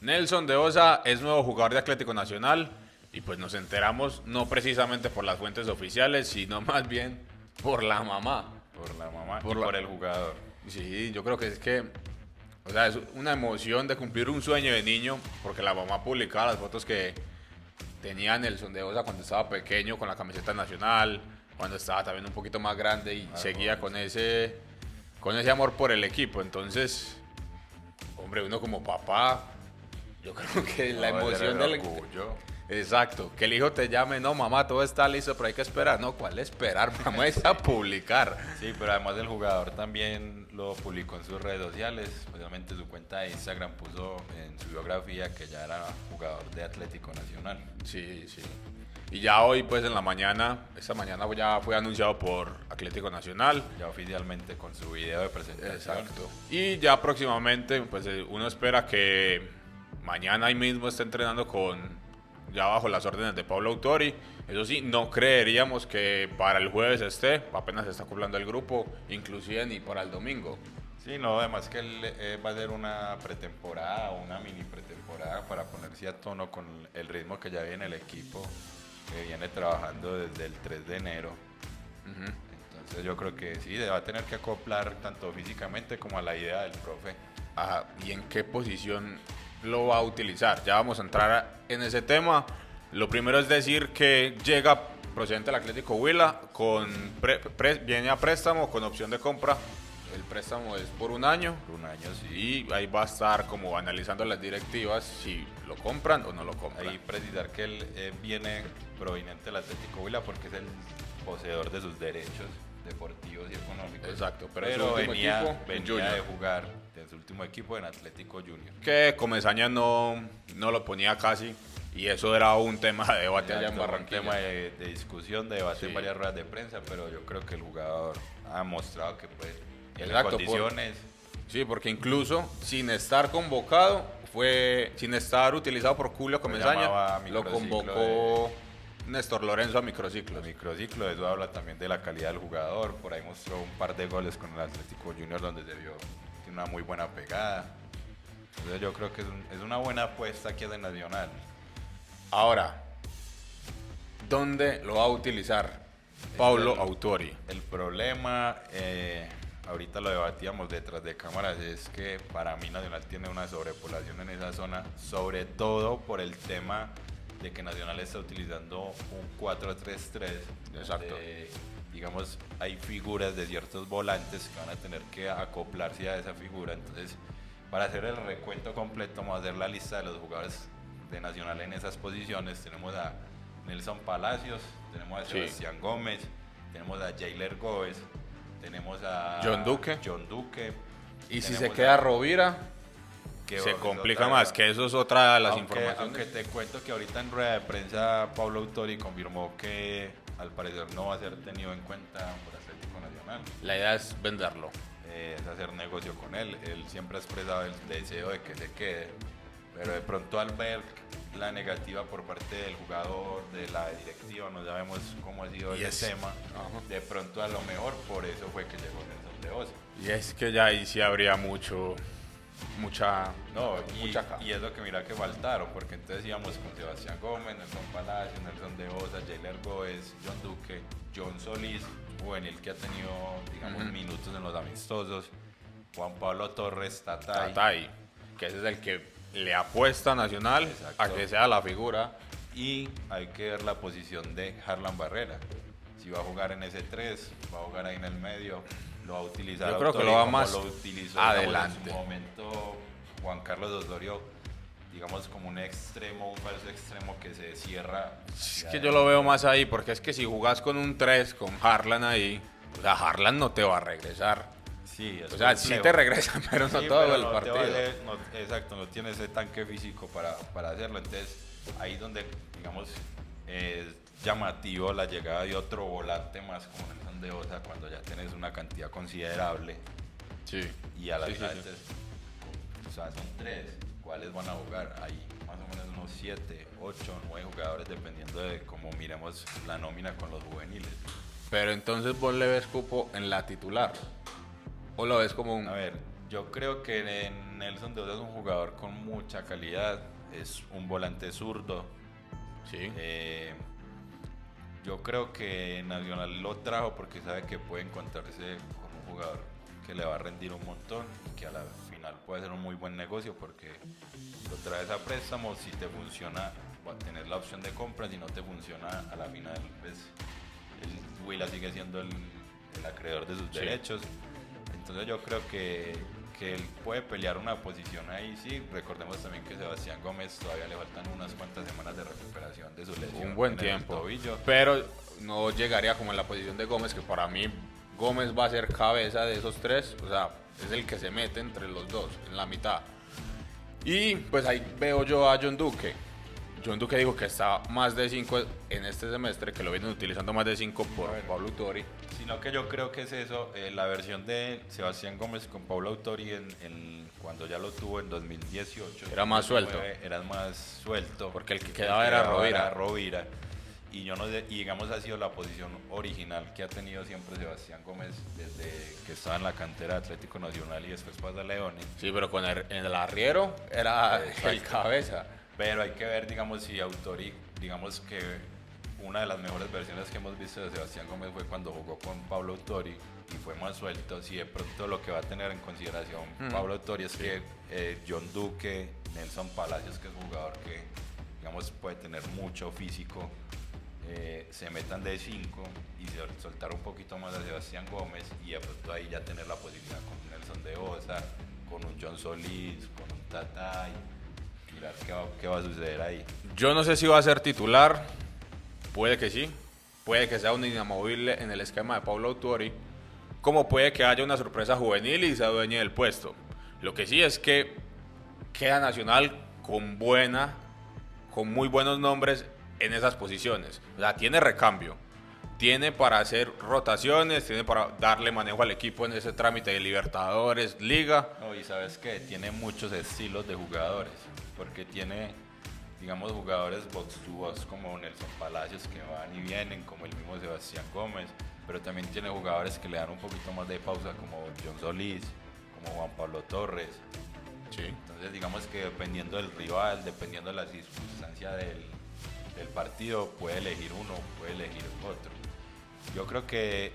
Nelson de Osa es nuevo jugador de Atlético Nacional y pues nos enteramos no precisamente por las fuentes oficiales, sino más bien por la mamá. Por la mamá Por y la- por el jugador. Sí, yo creo que o sea, es una emoción de cumplir un sueño de niño, porque la mamá publicaba las fotos que tenía Nelson de Osa cuando estaba pequeño con la camiseta nacional, cuando estaba también un poquito más grande y seguía con ese amor por el equipo. Entonces, hombre, uno como papá, yo creo que la No, emoción el del... orgullo. Exacto, que el hijo te llame, no mamá, todo está listo, pero hay que esperar. No, ¿cuál esperar? Mamá es a publicar. Sí, pero además el jugador también lo publicó en sus redes sociales. Obviamente su cuenta de Instagram puso en su biografía que ya era jugador de Atlético Nacional. Sí, sí. Y ya hoy, pues en la mañana, esta mañana ya fue anunciado por Atlético Nacional. Ya oficialmente con su video de presentación. Exacto. Y ya próximamente, pues uno espera que mañana ahí mismo esté entrenando ya bajo las órdenes de Pablo Autori. Eso sí, no creeríamos que para el jueves esté, apenas se está acoplando el grupo, inclusive ni para el domingo. Sí, no, además que él va a ser una pretemporada, una mini pretemporada para ponerse a tono con el ritmo que ya viene el equipo, que viene trabajando desde el 3 de enero. Entonces yo creo que sí, va a tener que acoplar tanto físicamente como a la idea del profe. Ajá, ¿y en qué posición lo va a utilizar? Ya vamos a entrar en ese tema. Lo primero es decir que llega procedente del Atlético Huila, viene a préstamo con opción de compra. El préstamo es por un año. Por un año, sí. Y ahí va a estar como analizando las directivas si lo compran o no lo compran. Ahí precisar que él viene proveniente del Atlético Huila porque es el poseedor de sus derechos deportivos y económicos. Exacto, pero pero su último venía, equipo, venía Junior. de jugar en su último equipo en Atlético Junior. Que Comesaña no lo ponía casi. Y eso era un tema de debate allá en Exacto, un Barranquilla. tema de discusión, de debate Sí. en varias ruedas de prensa, pero yo creo que el jugador ha mostrado que pues tiene Exacto, condiciones. Sí, porque incluso sin estar convocado, sin estar utilizado por Julio llamaba Comesaña, a lo microciclo convocó Néstor Lorenzo a microciclos. El microciclo, eso habla también de la calidad del jugador. Por ahí mostró un par de goles con el Atlético Junior donde se vio tiene una muy buena pegada. Entonces yo creo que es una buena apuesta aquí de Nacional. Ahora, ¿dónde lo va a utilizar Pablo Autori? El problema, ahorita lo debatíamos detrás de cámaras, es que para mí Nacional tiene una sobrepoblación en esa zona, sobre todo por el tema de que Nacional está utilizando un 4-3-3. Exacto. Donde, digamos, hay figuras de ciertos volantes que van a tener que acoplarse a esa figura. Entonces, para hacer el recuento completo, vamos a hacer la lista de los jugadores de Nacional en esas posiciones. Tenemos a Nelson Palacios, tenemos a Sí. Sebastián Gómez, tenemos a Jailer Gómez, tenemos a John Duque. Y si se tenemos queda a- Rovira, que se es complica otra- más, que eso es otra de las aunque informaciones. te cuento que ahorita en rueda de prensa Pablo Autori confirmó que al parecer no va a ser tenido en cuenta por Atlético Nacional. La idea es venderlo. Es hacer negocio con él. Él siempre ha expresado el deseo de que se quede, pero de pronto al ver la negativa por parte del jugador, de la directiva, no sabemos cómo ha sido Y ese es- tema, Ajá. de pronto a lo mejor por eso fue que llegó Nelson de Osa. Y es que ya ahí sí habría mucha cama. Y es lo que mira que faltaron, porque entonces íbamos con Sebastián Gómez, Nelson Palacios, Nelson de Osa, Jailer Gómez, John Duque, John Solís, juvenil que ha tenido, digamos, minutos en los amistosos, Juan Pablo Torres, Tatay, que ese es el que le apuesta a Nacional Exacto. a que sea la figura. y hay que ver la posición de Harlan Barrera. Si va a jugar en ese 3, va a jugar ahí en el medio, lo va a utilizar. Yo creo que Autori lo va como más lo utilizó, adelante. digamos, en su momento Juan Carlos Osorio, digamos como un extremo, un falso extremo que se cierra. Es que yo lo veo más ahí, porque es que si jugás con un 3, con Harlan ahí, o sea, Harlan no te va a regresar. Sí, es O sea, sí complejo. te regresa, pero no Sí, todo pero el no te partido. exacto, no tiene ese tanque físico para hacerlo. Entonces, ahí donde, digamos, es llamativo la llegada de otro volante más como Nelson de Osa, cuando ya tienes una cantidad considerable. Sí. Y a la Sí, final, sí, sí. entonces, o sea, son 3. ¿Cuáles van a jugar? Ahí más o menos unos 7, 8, 9 jugadores, dependiendo de cómo miremos la nómina con los juveniles. Pero entonces vos le ves cupo en la titular. ¿O lo ves como un...? A ver, Yo creo que Nelson de Osa es un jugador con mucha calidad, es un volante zurdo. Sí. Yo creo que Nacional lo trajo porque sabe que puede encontrarse con un jugador que le va a rendir un montón y que a la final puede ser un muy buen negocio porque lo traes a préstamo, si te funciona va a tener la opción de compra, si no te funciona a la final pues el Huila sigue siendo el acreedor de sus derechos. Entonces yo creo que él puede pelear una posición ahí, sí. Recordemos también que Sebastián Gómez todavía le faltan unas cuantas semanas de recuperación de su lesión. Un buen en tiempo. el tobillo. Pero no llegaría como en la posición de Gómez, que para mí Gómez va a ser cabeza de esos tres. O sea, es el que se mete entre los dos, en la mitad. Y pues ahí veo yo a John Duque. John Duque dijo que está más de 5 en este semestre, que lo vienen utilizando más de 5 por Pablo Autori. Sino que yo creo que es eso, la versión de Sebastián Gómez con Pablo Autori cuando ya lo tuvo en 2018. Era más suelto. Era más suelto. Porque el que quedaba era Rovira. Y yo no sé, y digamos ha sido la posición original que ha tenido siempre Sebastián Gómez desde que estaba en la cantera de Atlético Nacional y después pasa a Leones. Sí, pero con el arriero era el cabeza. Pero hay que ver, digamos, si Autori, digamos que una de las mejores versiones que hemos visto de Sebastián Gómez fue cuando jugó con Pablo Autori y fue más suelto. Si de pronto lo que va a tener en consideración Pablo Autori es que John Duque, Nelson Palacios, que es un jugador que, digamos, puede tener mucho físico, se metan de 5 y soltar un poquito más a Sebastián Gómez y de pronto ahí ya tener la posibilidad con Nelson de Osa, con un John Solís, con un Tatay. Mirar qué va a suceder ahí. Yo no sé si va a ser titular, puede que sí, puede que sea un inamovible en el esquema de Pablo Autori, como puede que haya una sorpresa juvenil y se adueñe del puesto. Lo que sí es que queda Nacional con muy buenos nombres en esas posiciones. O sea, tiene recambio, tiene para hacer rotaciones, tiene para darle manejo al equipo en ese trámite de Libertadores, Liga. No, y sabes que tiene muchos estilos de jugadores, porque tiene, digamos, jugadores box to box como Nelson Palacios que van y vienen, como el mismo Sebastián Gómez, pero también tiene jugadores que le dan un poquito más de pausa como John Solís, como Juan Pablo Torres. Sí. Entonces digamos que dependiendo del rival, dependiendo de la circunstancia del partido, puede elegir uno, puede elegir otro. Yo creo que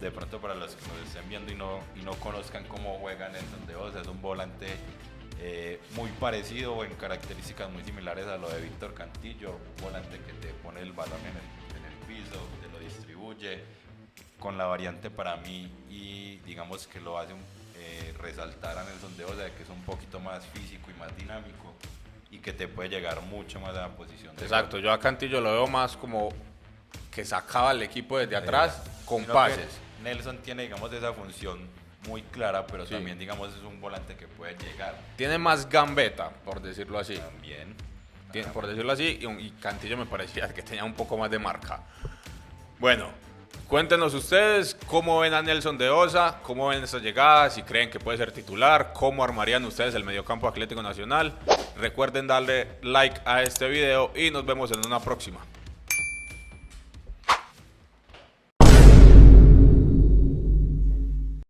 de pronto para los que nos estén viendo y no conozcan cómo juega Nelson de Osa, es un volante muy parecido o en características muy similares a lo de Víctor Cantillo, un volante que te pone el balón en el piso, te lo distribuye, con la variante para mí y digamos que lo hace resaltar a Nelson de Osa, que es un poquito más físico y más dinámico y que te puede llegar mucho más a la posición de Exacto, gol. yo a Cantillo lo veo más como que sacaba al equipo desde atrás con pases. Nelson tiene, digamos, esa función muy clara, pero Sí. también, digamos, es un volante que puede llegar. Tiene más gambeta, por decirlo así. También. Por decirlo así, y Cantillo me parecía que tenía un poco más de marca. Bueno, cuéntenos ustedes cómo ven a Nelson de Osa, cómo ven esta llegada, si creen que puede ser titular, cómo armarían ustedes el mediocampo Atlético Nacional. Recuerden darle like a este video y nos vemos en una próxima.